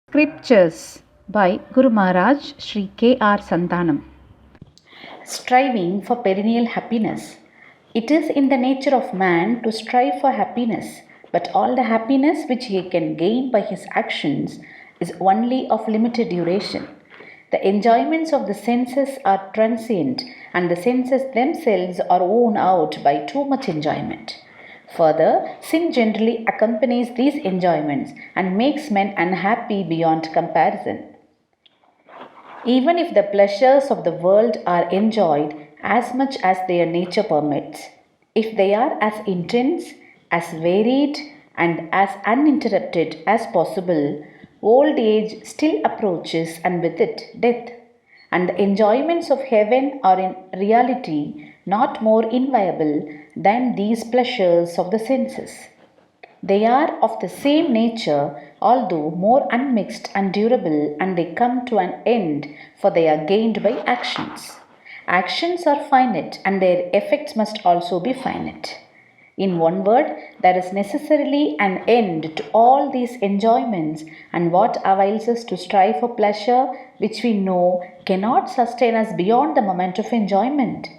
Scriptures by Guru Maharaj Shri K.R. Santhanam. Striving for perennial happiness. It is in the nature of man to strive for happiness, but all the happiness which he can gain by his actions is only of limited duration. The enjoyments of the senses are transient, and the senses themselves are worn out by too much enjoyment. Further, sin generally accompanies these enjoyments and makes men unhappy beyond comparison. Even if the pleasures of the world are enjoyed as much as their nature permits, if they are as intense, as varied, and as uninterrupted as possible, old age still approaches and with it death. And the enjoyments of heaven are in reality not more inviolable than these pleasures of the senses. They are of the same nature, although more unmixed and durable, and they come to an end, for they are gained by actions. Actions are finite, and their effects must also be finite. In one word, there is necessarily an end to all these enjoyments, and what avails us to strive for pleasure which we know cannot sustain us beyond the moment of enjoyment?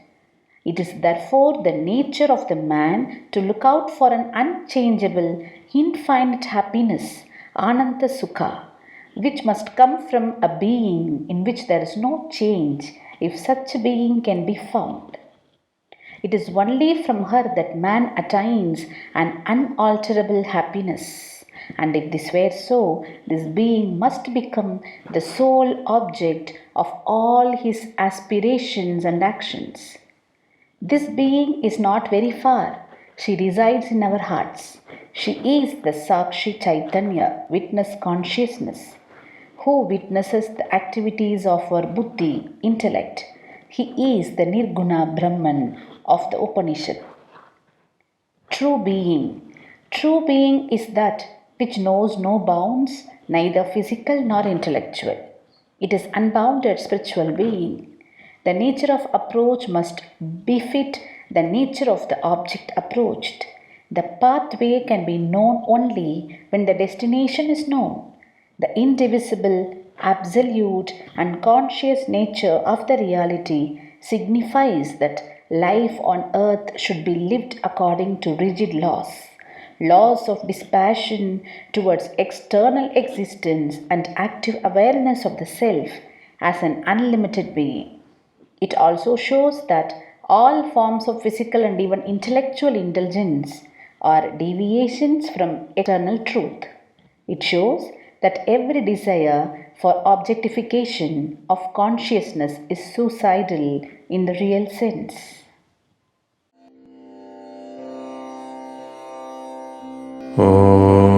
It is therefore the nature of the man to look out for an unchangeable, infinite happiness, Ananta Sukha, which must come from a being in which there is no change, if such a being can be found. It is only from her that man attains an unalterable happiness. And if this were so, this being must become the sole object of all his aspirations and actions. This being is not very far. She resides in our hearts. She is the Sakshi Chaitanya, witness consciousness, who witnesses the activities of our buddhi, intellect. He is the Nirguna Brahman of the Upanishad. True being. True being is that which knows no bounds, neither physical nor intellectual. It is unbounded spiritual being. The nature of approach must befit the nature of the object approached. The pathway can be known only when the destination is known. The indivisible, absolute, and conscious nature of the reality signifies that life on earth should be lived according to rigid laws of dispassion towards external existence and active awareness of the self as an unlimited being. It also shows that all forms of physical and even intellectual indulgence are deviations from eternal truth. It shows that every desire for objectification of consciousness is suicidal in the real sense. Oh.